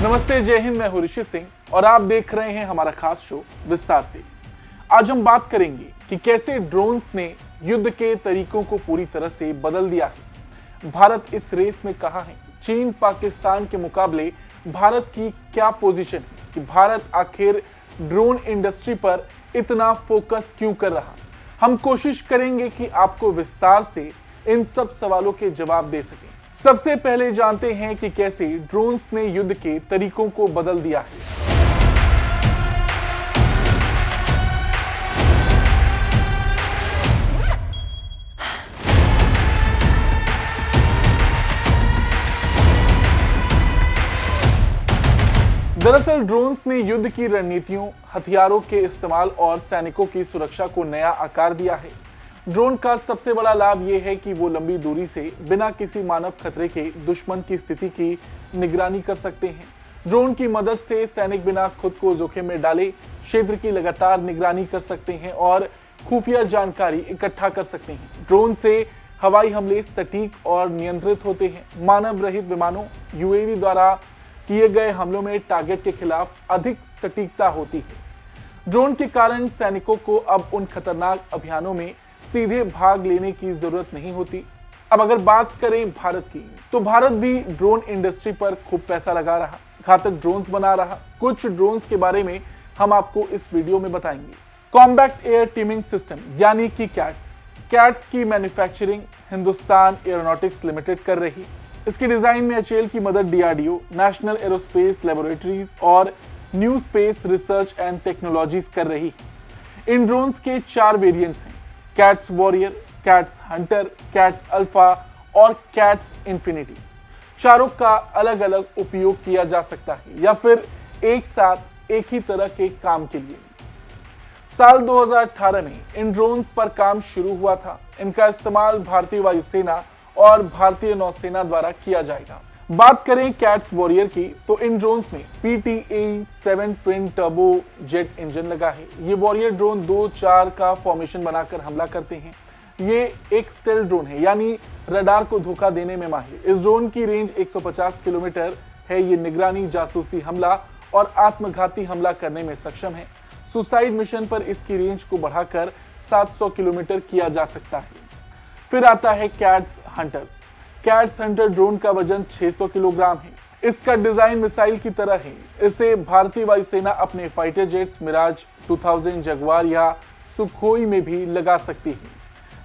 नमस्ते, जय हिंद। मैं हूं ऋषि सिंह और आप देख रहे हैं हमारा खास शो विस्तार से। आज हम बात करेंगे कि कैसे ड्रोन्स ने युद्ध के तरीकों को पूरी तरह से बदल दिया है। भारत इस रेस में कहां है, चीन पाकिस्तान के मुकाबले भारत की क्या पोजीशन है, कि भारत आखिर ड्रोन इंडस्ट्री पर इतना फोकस क्यों कर रहा। हम कोशिश करेंगे कि आपको विस्तार से इन सब सवालों के जवाब दे सकें। सबसे पहले जानते हैं कि कैसे ड्रोन्स ने युद्ध के तरीकों को बदल दिया है। दरअसल ड्रोन्स ने युद्ध की रणनीतियों, हथियारों के इस्तेमाल और सैनिकों की सुरक्षा को नया आकार दिया है। ड्रोन का सबसे बड़ा लाभ यह है कि वो लंबी दूरी से बिना किसी मानव खतरे के दुश्मन की स्थिति की निगरानी कर सकते हैं। ड्रोन की मदद से सैनिक बिना खुद को जोखिम में डाले क्षेत्र की लगातार निगरानी कर सकते हैं और खुफिया जानकारी इकट्ठा कर सकते हैं। ड्रोन से हवाई हमले सटीक और नियंत्रित होते हैं। मानव रहित विमानों, यूएवी द्वारा किए गए हमलों में टारगेट के खिलाफ अधिक सटीकता होती है। ड्रोन के कारण सैनिकों को अब उन खतरनाक अभियानों में सीधे भाग लेने की जरूरत नहीं होती। अब अगर बात करें भारत की, तो भारत भी ड्रोन इंडस्ट्री पर खूब पैसा लगा रहा, घातक ड्रोन्स बना रहा। कुछ ड्रोन्स के बारे में हम आपको इस वीडियो में बताएंगे। कॉम्बैट एयर टीमिंग सिस्टम यानी कि कैट्स की मैन्युफैक्चरिंग हिंदुस्तान एरोनॉटिक्स लिमिटेड कर रही। इसके डिजाइन में एचएएल की मदद डीआरडीओ, नेशनल एरोस्पेस लेबोरेटरीज और new space research and technologies कर रही। इन ड्रोन्स के 4 वेरिएंट्स हैं: cats warrior, cats Hunter, cats alpha और कैट्स इंफिनिटी। चारों का अलग अलग उपयोग किया जा सकता है या फिर एक साथ एक ही तरह के काम के लिए। साल 2018 में इन ड्रोन्स पर काम शुरू हुआ था। इनका इस्तेमाल भारतीय वायुसेना और भारतीय नौसेना द्वारा किया जाएगा। बात करें कैट्स वॉरियर की, तो इन ड्रोन्स में PTAE-7 twin turbo jet engine लगा है। ये वॉरियर ड्रोन 2-4 का फॉर्मेशन बनाकर हमला करते हैं। ये एक स्टेल्थ ड्रोन है, यानी रडार को धोखा देने में माहिर। इस ड्रोन की रेंज 150 किलोमीटर है। ये निगरानी, जासूसी हमला और आत्मघाती हमला करने में सक्षम है। सुसाइड मिशन पर इसकी रेंज को बढ़ाकर 700 किलोमीटर किया जा सकता है। फिर आता है कैट्स हंटर ड्रोन का वजन 600 किलोग्राम है। इसका डिजाइन मिसाइल की तरह है। इसे भारतीय वायुसेना अपने फाइटर जेट्स मिराज 2000, जगुआर या सुखोई में भी लगा सकती है।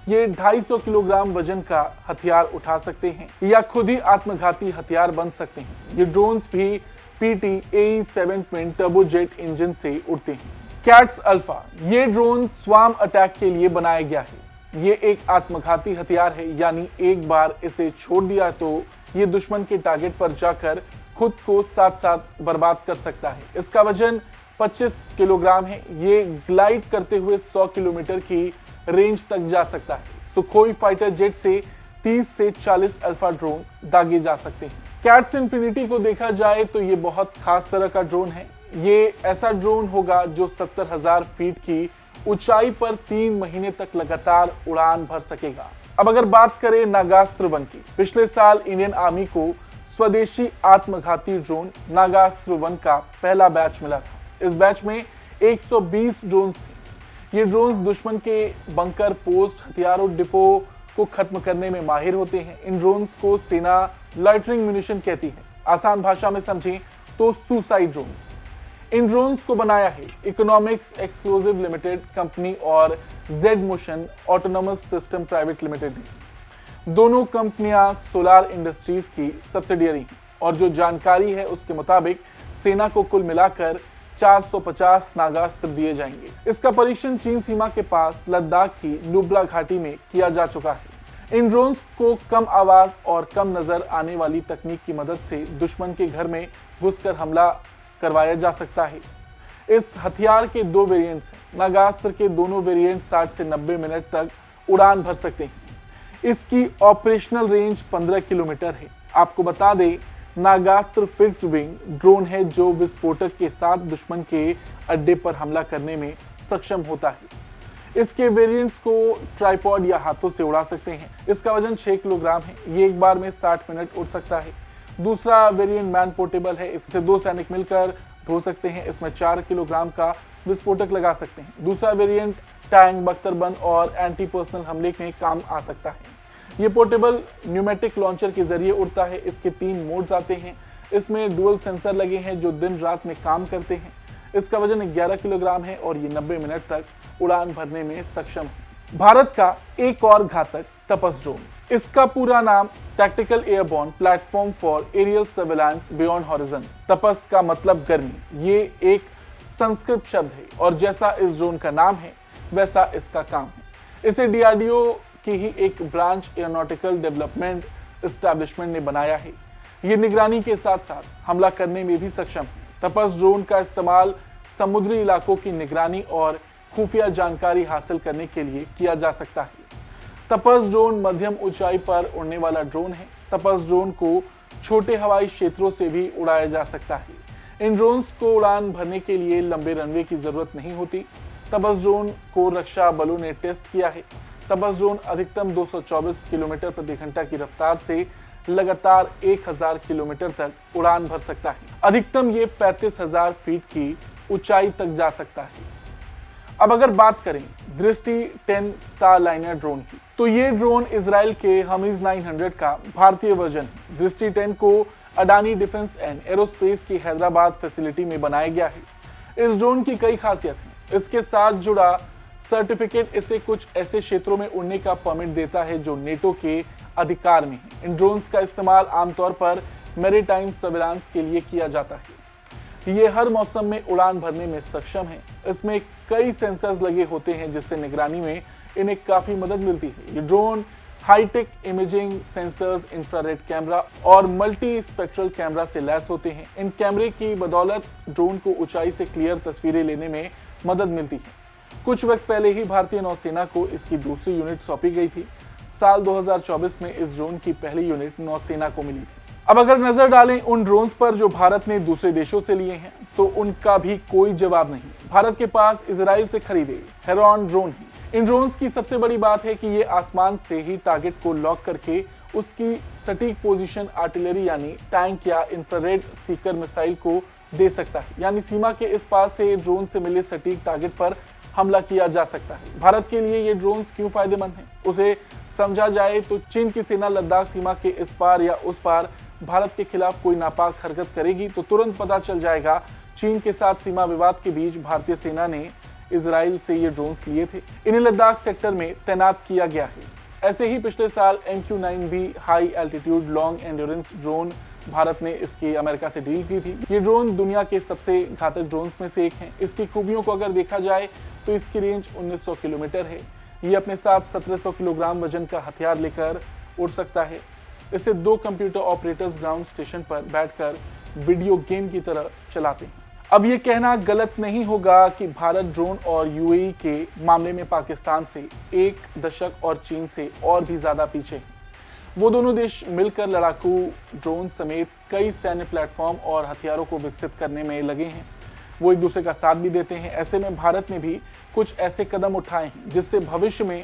ये 250 किलोग्राम वजन का हथियार उठा सकते हैं या खुद ही आत्मघाती हथियार बन सकते हैं। ये ड्रोन्स भी PTAE-7 twin turbo jet engine से उड़ते हैं। कैट्स अल्फा, ये ड्रोन स्वाम अटैक के लिए बनाया गया है। ये एक आत्मघाती हथियार है, यानी एक बार इसे छोड़ दिया तो ये दुश्मन के टारगेट पर जाकर खुद को साथ साथ बर्बाद कर सकता है। इसका वजन 25 किलोग्राम है। ये ग्लाइड करते हुए 100 किलोमीटर की रेंज तक जा सकता है। सुखोई फाइटर जेट से 30 से 40 अल्फा ड्रोन दागे जा सकते हैं। कैट्स इंफिनिटी को देखा जाए तो ये बहुत खास तरह का ड्रोन है। ये ऐसा ड्रोन होगा जो 70,000 फीट की ऊंचाई पर 3 महीने तक लगातार उड़ान भर सकेगा। अब अगर बात करें नागास्त्र 1 की, पिछले साल इंडियन आर्मी को स्वदेशी आत्मघाती ड्रोन नागास्त्र 1 का पहला बैच मिला था। इस बैच में 120 ड्रोन्स थे। ये ड्रोन्स दुश्मन के बंकर, पोस्ट, हथियारों, डिपो को खत्म करने में माहिर होते हैं। इन ड्रोन्स को सेना लॉइटरिंग म्यूनिशन कहती है। आसान भाषा में समझें तो सुसाइड ड्रोन्स। इन ड्रोन्स को बनाया है इकोनॉमिक्स एक्सक्लूसिव लिमिटेड कंपनी और Z motion autonomous system private limited ने। दोनों कंपनियां सोलार इंडस्ट्रीज की सब्सिडियरी हैं और जो जानकारी है उसके मुताबिक सेना को कुल मिलाकर 450 नागास्त्र दिए जाएंगे। इसका परीक्षण चीन सीमा के पास लद्दाख की नुब्रा घाटी में किया जा चुका है। इन ड्रोन्स को कम आवाज और कम नजर आने वाली तकनीक की मदद से दुश्मन के घर में घुसकर हमला करवाया जा सकता है। इस हथियार के 2 वेरिएंट्स हैं। नागास्त्र के दोनों वेरिएंट 60 से 90 मिनट तक उड़ान भर सकते हैं। इसकी ऑपरेशनल रेंज 15 किलोमीटर है। आपको बता दें, नागास्त्र फिक्स्ड विंग ड्रोन है जो विस्फोटक के साथ दुश्मन के अड्डे पर हमला करने में सक्षम होता है। इसके वेरिएंट्स को ट्राइपॉड या हाथों से उड़ा सकते हैं। इसका वजन 6 किलोग्राम है। ये एक बार में 60 मिनट उड़ सकता है। दूसरा वेरिएंट मैन पोर्टेबल है, इससे 2 सैनिक मिलकर ढो सकते हैं। इसमें 4 किलोग्राम का विस्फोटक लगा सकते हैं। दूसरा वेरिएंट टैंक, बख्तरबंद और एंटी पर्सनल हमले में काम आ सकता है। ये पोर्टेबल न्यूमेटिक लॉन्चर के जरिए उड़ता है। इसके 3 मोड्स आते हैं। इसमें डुअल सेंसर लगे हैं जो दिन रात में काम करते हैं। इसका वजन 11 किलोग्राम है और ये 90 मिनट तक उड़ान भरने में सक्षम है। भारत का एक और घातक तपस ड्रोन, इसका पूरा नाम tactical airborne platform for aerial surveillance beyond horizon. Tapas का मतलब गर्मी। ये एक संस्कृत शब्द है और जैसा इस ड्रोन का नाम है वैसा इसका काम है। इसे डीआरडीओ की ही एक ब्रांच एरोनॉटिकल डेवलपमेंट एस्टैब्लिशमेंट ने बनाया है। ये निगरानी के साथ साथ हमला करने में भी सक्षम है। तपस ड्रोन का इस्तेमाल समुद्री इलाकों की निगरानी और खुफिया जानकारी हासिल करने के लिए किया जा सकता है। तपस ड्रोन मध्यम ऊंचाई पर उड़ने वाला ड्रोन है। तपस ड्रोन को छोटे हवाई क्षेत्रों से भी उड़ाया जा सकता है। इन ड्रोन्स को उड़ान भरने के लिए लंबे रनवे की जरूरत नहीं होती। तपस ड्रोन को रक्षा बलों ने टेस्ट किया है। तपस ड्रोन अधिकतम 224 किलोमीटर प्रति घंटा की रफ्तार से लगातार 1000 किलोमीटर तक उड़ान भर सकता है। अधिकतम ये 35,000 फीट की ऊंचाई तक जा सकता है। अब अगर बात करें दृष्टि 10 स्टारलाइनर ड्रोन की, तो ये ड्रोन इजराइल के हमीज 900 का भारतीय वर्जन है। दृष्टि 10 को अडानी डिफेंस एंड एरोस्पेस की हैदराबाद फैसिलिटी में बनाया गया है। इस ड्रोन की कई खासियत हैं। इसके साथ जुड़ा सर्टिफिकेट इसे कुछ ऐसे क्षेत्रों में उड़ने का परमिट देता है जो नेटो के अधिकार में है। इन ड्रोन्स का इस्तेमाल आमतौर पर मैरीटाइम सर्विलांस के लिए किया जाता है। ये हर मौसम में उड़ान भरने में सक्षम है। इसमें कई सेंसर्स लगे होते हैं जिससे निगरानी में इन्हें काफी मदद मिलती है। ये drone hi-tech imaging sensors, infrared camera और मल्टी स्पेक्ट्रल कैमरा से लैस होते हैं। इन कैमरे की बदौलत ड्रोन को ऊंचाई से क्लियर तस्वीरें लेने में मदद मिलती है। कुछ वक्त पहले ही भारतीय नौसेना को इसकी दूसरी यूनिट सौंपी गई थी। साल 2024 में इस ड्रोन की पहली यूनिट नौसेना को मिली थी। अब अगर नजर डालें उन ड्रोन्स पर जो भारत ने दूसरे देशों से लिए हैं, तो उनका भी कोई जवाब नहीं। भारत के पास इजराइल से खरीदे हेरॉन ड्रोन है। इन ड्रोन्स की सबसे बड़ी बात है कि ये आसमान से ही टारगेट को लॉक करके उसकी सटीक पोजीशन आर्टिलरी यानी टैंक या इंफ्रारेड सीकर मिसाइल को दे सकता है। यानी सीमा के इस पार से ड्रोन से मिले सटीक टारगेट पर हमला किया जा सकता है। भारत के लिए ये ड्रोन्स क्यों फायदेमंद हैं, उसे समझा जाए तो चीन की सेना लद्दाख सीमा के इस पार या उस पार भारत के खिलाफ कोई नापाक हरकत करेगी तो तुरंत पता चल जाएगा। चीन के साथ सीमा विवाद के बीच भारतीय सेना ने इजराइल से ये ड्रोन्स लिए थे। इन्हें लद्दाख सेक्टर में तैनात किया गया है। ऐसे ही पिछले साल MQ-9 भी high altitude long endurance drone Bharat ने इसकी अमेरिका से डील की थी। ये ड्रोन दुनिया के सबसे घातक ड्रोन्स में से एक है। इसकी खूबियों को अगर देखा जाए तो इसकी रेंज 1900 किलोमीटर है। ये अपने साथ 1700 किलोग्राम वजन का हथियार लेकर उड़ सकता है। इसे 2 कंप्यूटर ऑपरेटर्स ग्राउंड स्टेशन पर बैठकर वीडियो गेम की तरह चलाते हैं। अब ये कहना गलत नहीं होगा कि भारत ड्रोन और यूएई के मामले में पाकिस्तान से 1 दशक और चीन से और भी ज्यादा पीछे हैं। वो दोनों देश मिलकर लड़ाकू ड्रोन समेत कई सैन्य प्लेटफॉर्म और हथियारों को विकसित करने में लगे हैं। वो एक दूसरे का साथ भी देते हैं। ऐसे में भारत ने भी कुछ ऐसे कदम उठाए हैं जिससे भविष्य में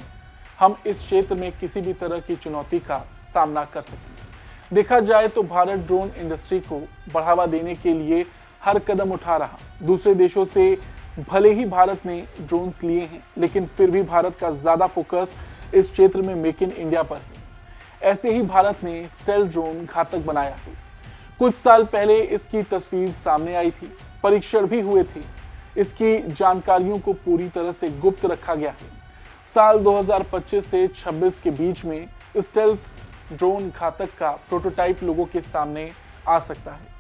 हम इस क्षेत्र में किसी भी तरह की चुनौती का सामना कर सकें। देखा जाए तो भारत ड्रोन इंडस्ट्री को बढ़ावा देने के लिए हर कदम उठा रहा। दूसरे देशों से भले ही भारत ने ड्रोन्स लिए हैं, लेकिन फिर भी भारत का ज्यादा फोकस इस क्षेत्र में मेक इन इंडिया पर है। ऐसे ही भारत ने स्टेल्थ ड्रोन घातक बनाया है। कुछ साल पहले इसकी तस्वीर सामने आई थी, परीक्षण भी हुए थे। इसकी जानकारियों को पूरी तरह से गुप्त रखा गया है। साल 2025 से 26 के बीच में स्टेल्थ ड्रोन घातक का प्रोटोटाइप लोगों के सामने आ सकता है।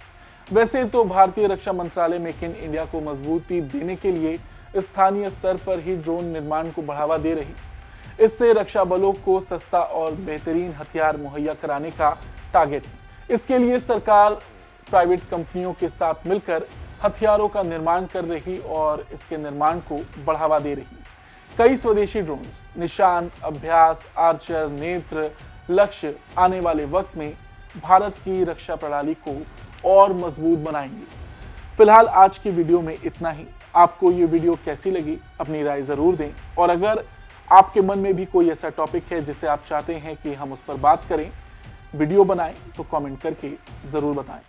वैसे तो भारतीय रक्षा मंत्रालय मेक इन इंडिया को मजबूती देने के लिए स्थानीय स्तर पर ही ड्रोन निर्माण को बढ़ावा दे रही। इससे रक्षा बलों को सस्ता और बेहतरीन हथियार मुहैया कराने का टारगेट है। इसके लिए सरकार प्राइवेट कंपनियों के साथ मिलकर हथियारों का निर्माण कर रही और इसके निर्माण को बढ़ावा दे रही। कई स्वदेशी ड्रोन्स निशान, अभ्यास, आर्चर, नेत्र, लक्ष्य आने वाले वक्त में भारत की रक्षा प्रणाली को और मजबूत बनाएंगे। फिलहाल आज की वीडियो में इतना ही। आपको ये वीडियो कैसी लगी अपनी राय जरूर दें, और अगर आपके मन में भी कोई ऐसा टॉपिक है जिसे आप चाहते हैं कि हम उस पर बात करें वीडियो बनाएं तो कमेंट करके जरूर बताएं।